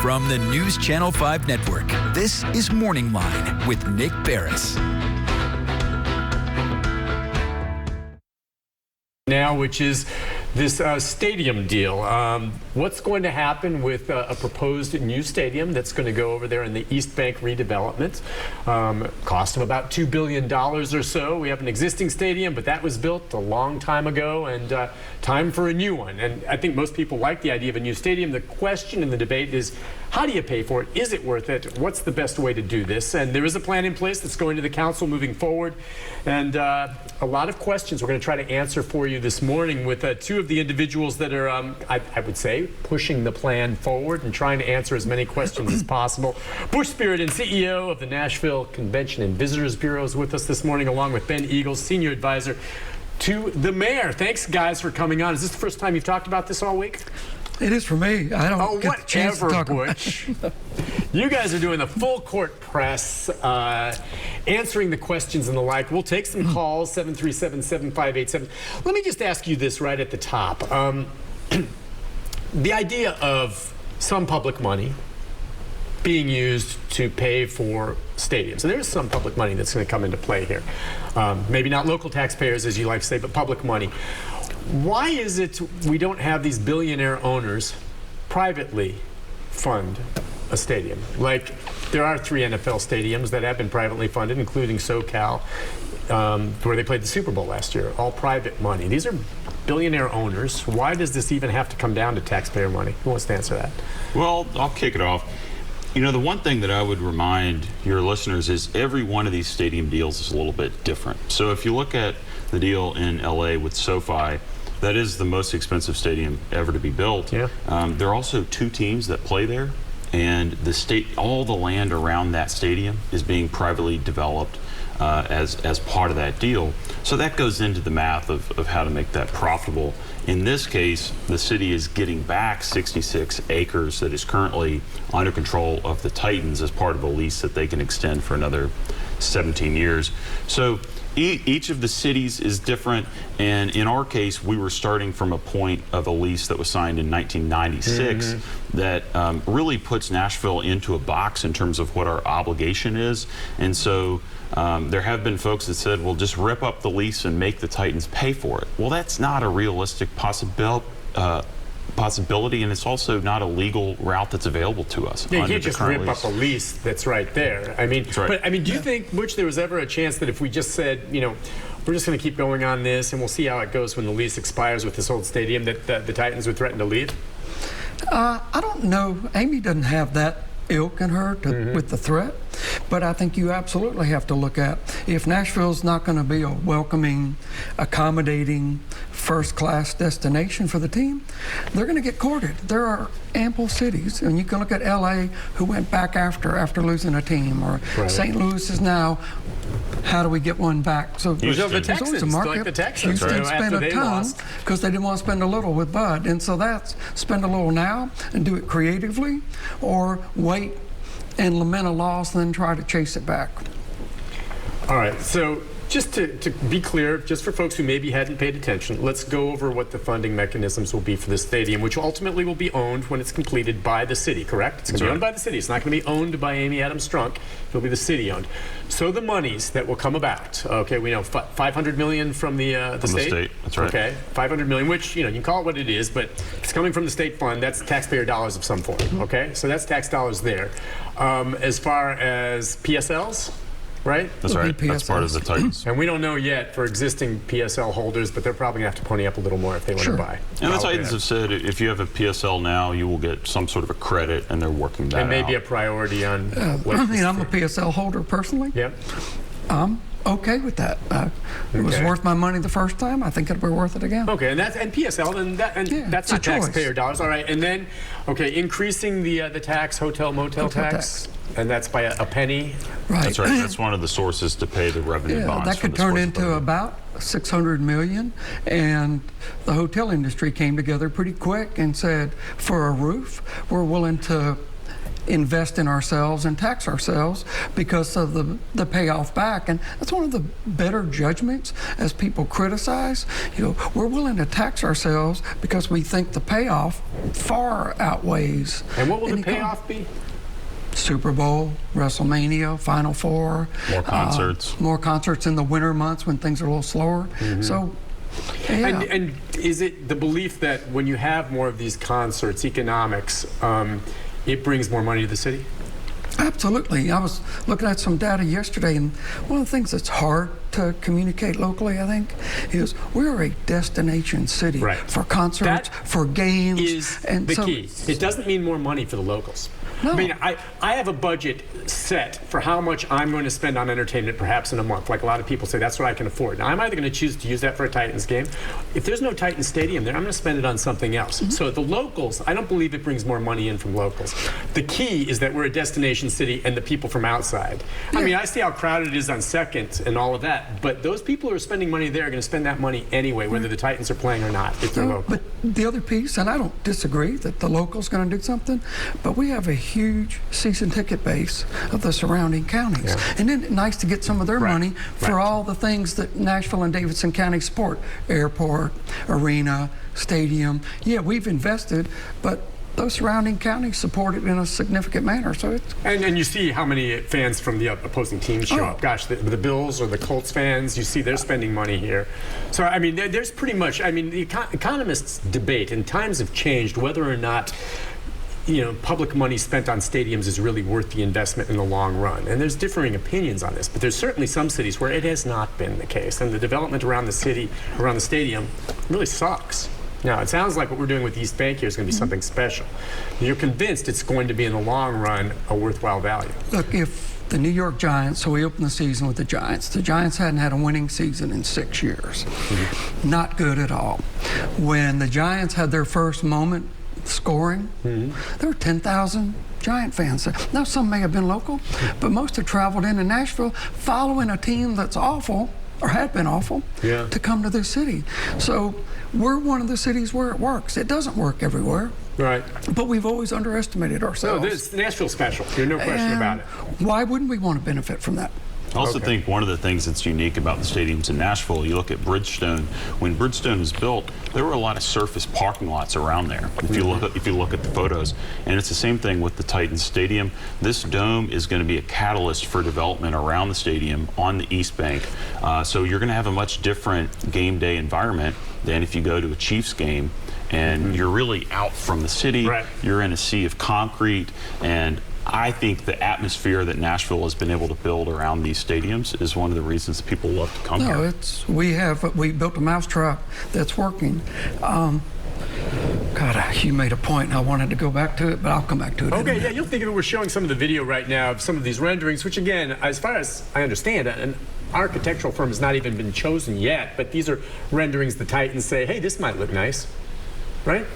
From the News Channel 5 Network, this is Morning Line with Nick Barris. Now, which is this stadium deal. What's going to happen with a proposed new stadium that's going to go over there in the East Bank redevelopment? Cost of about $2 billion or so. We have an existing stadium, but that was built a long time ago, and time for a new one. And I think most people like the idea of a new stadium. The question in the debate is, how do you pay for it? Is it worth it? What's the best way to do this? And there is a plan in place that's going to the council moving forward. And a lot of questions we're going to try to answer for you this morning with two of the individuals that are, I would say, pushing the plan forward and trying to answer as many questions as possible. Butch Spyridon, CEO of the Nashville Convention and Visitors Bureau, is with us this morning, along with Ben Eagles, Senior Advisor to the Mayor. Thanks, guys, for coming on. Is this the first time you've talked about this all week? It is for me. I don't get the chance to talk Butch. You guys are doing the full court press, answering the questions and the like. We'll take some calls, 737-7587. Let me just ask you this right at the top. The idea of some public money being used to pay for stadiums. So there's some public money that's going to come into play here. Maybe not local taxpayers, as you like to say, but public money. Why is it we don't have these billionaire owners privately fund a stadium? Like, there are 3 NFL stadiums that have been privately funded, including SoCal, where they played the Super Bowl last year, all private money. These are billionaire owners. Why does this even have to come down to taxpayer money? Who wants to answer that? Well, I'll kick it off. You know, the one thing that I would remind your listeners is every one of these stadium deals is a little bit different. So if you look at the deal in LA with SoFi, that is the most expensive stadium ever to be built. Yeah. There are also 2 teams that play there, and the state, all the land around that stadium is being privately developed as part of that deal. So that goes into the math of how to make that profitable. In this case, the city is getting back 66 acres that is currently under control of the Titans as part of a lease that they can extend for another 17 years. So each of the cities is different, and in our case, we were starting from a point of a lease that was signed in 1996 that really puts Nashville into a box in terms of what our obligation is. And so there have been folks that said, well, just rip up the lease and make the Titans pay for it. Well, that's not a realistic possibility, and it's also not a legal route that's available to us. Yeah, you can't just rip up a lease that's right there. I mean, right. But I mean, do you think, Butch, there was ever a chance that if we just said, you know, we're just going to keep going on this and we'll see how it goes when the lease expires with this old stadium, that the Titans would threaten to leave? I don't know. Amy doesn't have that ilk in her with the threat, but I think you absolutely have to look at, if Nashville's not going to be a welcoming, accommodating, first-class destination for the team, they're going to get courted. There are ample cities, and you can look at LA, who went back after losing a team, or right. St. Louis is now, how do we get one back? So the Texans, like the Texans, Houston spent a ton because they didn't want to spend a little with Bud, and so that's spend a little now and do it creatively, or wait and lament a loss and then try to chase it back. All right, so just to be clear, just for folks who maybe hadn't paid attention, let's go over what the funding mechanisms will be for this stadium, which ultimately will be owned when it's completed by the city, correct? It's going to be owned by the city. It's not going to be owned by Amy Adams Strunk. It'll be the city owned. So the monies that will come about, okay, we know $500 million from the state. That's right. Okay, $500 million, which, you know, you can call it what it is, but it's coming from the state fund. That's taxpayer dollars of some form, okay? So that's tax dollars there. As far as PSLs, right? That's right. That's part of the Titans. And we don't know yet for existing PSL holders, but they're probably going to have to pony up a little more if they want to buy. And the Titans have said if you have a PSL now, you will get some sort of a credit, and they're working that out. And maybe a priority on I mean, I'm a PSL holder personally. Yep. I'm okay with that. It was worth my money the first time. I think it'll be worth it again. Okay, and PSL, and that's not taxpayer dollars. All right, and then, okay, increasing the tax, hotel tax. And that's by a penny? Right. That's right. That's one of the sources to pay the revenue bonds. That could turn into about $600 million. And the hotel industry came together pretty quick and said, for a roof, we're willing to invest in ourselves and tax ourselves because of the payoff back. And that's one of the better judgments as people criticize. We're willing to tax ourselves because we think the payoff far outweighs. And what will the payoff be? Super Bowl, WrestleMania, Final Four. More concerts. More concerts in the winter months when things are a little slower. So, yeah. And is it the belief that when you have more of these concerts, economics, it brings more money to the city? Absolutely. I was looking at some data yesterday, and one of the things that's hard to communicate locally, I think, is we're a destination city for concerts, for games. Is and the so key. It doesn't mean more money for the locals. No. I mean, I have a budget set for how much I'm going to spend on entertainment perhaps in a month. Like a lot of people say, that's what I can afford. Now, I'm either going to choose to use that for a Titans game. If there's no Titans Stadium there, I'm going to spend it on something else. So the locals, I don't believe it brings more money in from locals. The key is that we're a destination city and the people from outside. I mean, I see how crowded it is on 2nd and all of that, but those people who are spending money there are going to spend that money anyway, whether the Titans are playing or not, if they're local. But the other piece, and I don't disagree that the local's going to do something, but we have a huge season ticket base of the surrounding counties. And isn't it nice to get some of their money for all the things that Nashville and Davidson County support? Airport, arena, stadium. Yeah, we've invested, but those surrounding counties support it in a significant manner. So it's and you see how many fans from the opposing teams show up. Gosh, the Bills or the Colts fans, you see they're spending money here. So, I mean, there's pretty much, I mean, the economists debate, and times have changed, whether or not public money spent on stadiums is really worth the investment in the long run. And there's differing opinions on this, but there's certainly some cities where it has not been the case. And the development around the city, around the stadium, really sucks. Now, it sounds like what we're doing with East Bank here is going to be something special. You're convinced it's going to be, in the long run, a worthwhile value. Look, if the New York Giants, so we opened the season with the Giants hadn't had a winning season in 6 years. Not good at all. When the Giants had their first moment scoring, there were 10,000 Giant fans there. Now, some may have been local, but most have traveled into Nashville following a team that's awful, or had been awful, to come to this city. So we're one of the cities where it works. It doesn't work everywhere. Right. But we've always underestimated ourselves. No, this Nashville special. There's no question about it. Why wouldn't we want to benefit from that? I also think one of the things that's unique about the stadiums in Nashville, you look at Bridgestone. When Bridgestone was built, there were a lot of surface parking lots around there. If you look at the photos, and it's the same thing with the Titans Stadium. This dome is going to be a catalyst for development around the stadium on the East Bank. So you're going to have a much different game day environment than if you go to a Chiefs game. And you're really out from the city. You're in a sea of concrete, and I think the atmosphere that Nashville has been able to build around these stadiums is one of the reasons people love to come here. We built a mousetrap that's working. God, you made a point, and I wanted to go back to it, but I'll come back to it. Okay, yeah, you'll think of it. We're showing some of the video right now of some of these renderings, which, again, as far as I understand, an architectural firm has not even been chosen yet, but these are renderings the Titans say, hey, this might look nice. Right?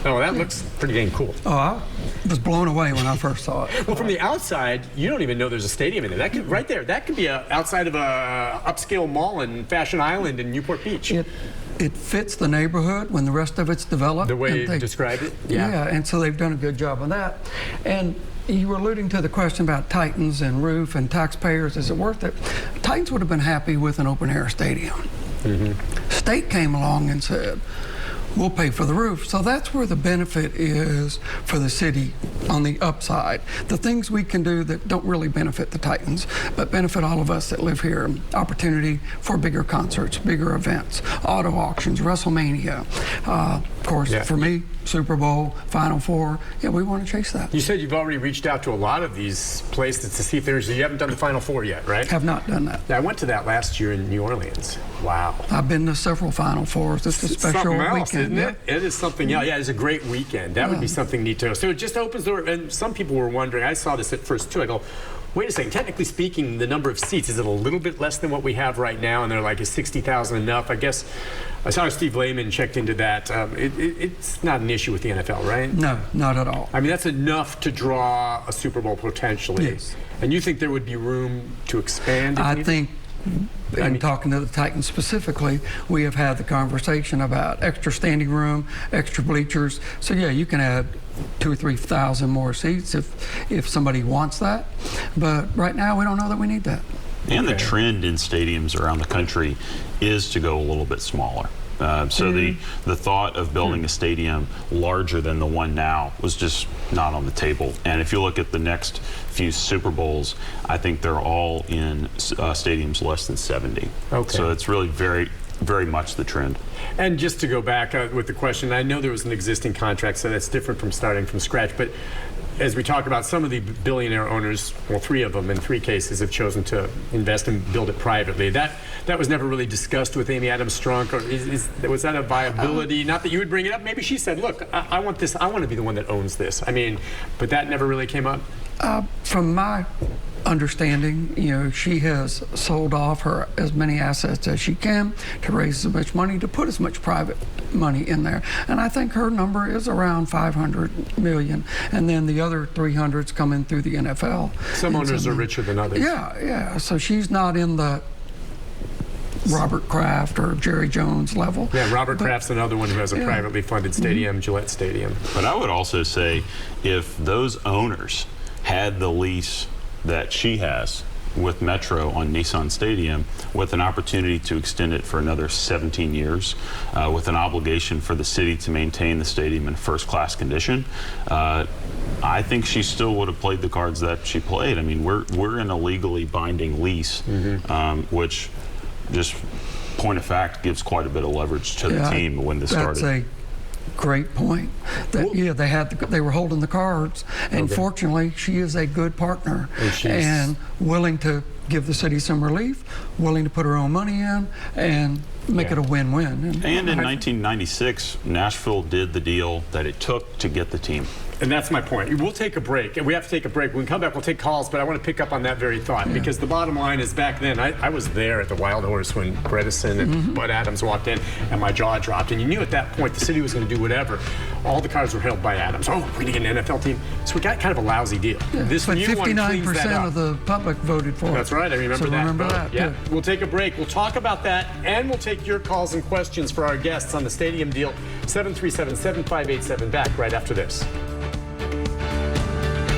Oh, that looks pretty dang cool. Oh, I was blown away when I first saw it. Well, from the outside, you don't even know there's a stadium in there. That could, right there, that could be outside of a upscale mall in Fashion Island in Newport Beach. It fits the neighborhood when the rest of it's developed. The way you described it? Yeah, and so they've done a good job on that. And you were alluding to the question about Titans and roof and taxpayers. Is it worth it? Titans would have been happy with an open-air stadium. State came along and said, we'll pay for the roof. So that's where the benefit is for the city on the upside. The things we can do that don't really benefit the Titans, but benefit all of us that live here. Opportunity for bigger concerts, bigger events, auto auctions, WrestleMania. Of course, for me, Super Bowl, Final Four. Yeah, we want to chase that. You said you've already reached out to a lot of these places to see if you haven't done the Final Four yet, right? Have not done that. Yeah, I went to that last year in New Orleans. Wow. I've been to several Final Fours. It's a special weekend. Isn't it? It is something else. Yeah, it's a great weekend. That would be something neat too. So it just opens the door, and some people were wondering, I saw this at first too, I go, wait a second, technically speaking, the number of seats, is it a little bit less than what we have right now? And they're like, is 60,000 enough? I guess I saw Steve Lehman checked into that. It's not an issue with the NFL, right? No, not at all. I mean, that's enough to draw a Super Bowl potentially. Yes. And you think there would be room to expand? I think And talking to the Titans specifically, we have had the conversation about extra standing room, extra bleachers. So yeah, you can add 2,000 or 3,000 more seats if somebody wants that. But right now, we don't know that we need that. And the trend in stadiums around the country is to go a little bit smaller. So the thought of building a stadium larger than the one now was just not on the table. And if you look at the next few Super Bowls, I think they're all in stadiums less than 70. Okay. So it's really very, very much the trend. And just to go back with the question, I know there was an existing contract, so that's different from starting from scratch. But as we talk about, some of the billionaire owners, well, 3 of them in 3 cases, have chosen to invest and build it privately. That was never really discussed with Amy Adams Strunk, or was that a viability? Not that you would bring it up. Maybe she said, "Look, I want this. I want to be the one that owns this." I mean, but that never really came up. From my understanding, she has sold off her as many assets as she can to raise as much money, to put as much private money in there. And I think her number is around 500 million. And then the other 300's coming through the NFL. Some owners are richer than others. Yeah. So she's not in the Robert Kraft or Jerry Jones level. Yeah, Robert Kraft's another one who has a privately funded stadium, Gillette Stadium. But I would also say, if those owners had the lease that she has with Metro on Nissan Stadium, with an opportunity to extend it for another 17 years, with an obligation for the city to maintain the stadium in first-class condition, I think she still would have played the cards that she played. I mean, we're in a legally binding lease, which, just point of fact, gives quite a bit of leverage to the team when this started. That's a great point. They were holding the cards, and fortunately, she is a good partner and willing to give the city some relief, willing to put her own money in, and make it a win-win. And in 1996, Nashville did the deal that it took to get the team. And that's my point. We'll take a break, and we have to take a break. When we come back, we'll take calls, but I want to pick up on that very thought, because the bottom line is, back then, I was there at the Wild Horse when Bredesen and Bud Adams walked in, and my jaw dropped. And you knew at that point the city was going to do whatever. All the cards were held by Adams. Oh, we're going to get an NFL team. So we got kind of a lousy deal. This but new one cleans that 59% up. of the public voted for it. That's right. I remember so that. Remember that. Yeah. We'll take a break. We'll talk about that, and we'll take your calls and questions for our guests on the stadium deal. 737-7587. Back right after this.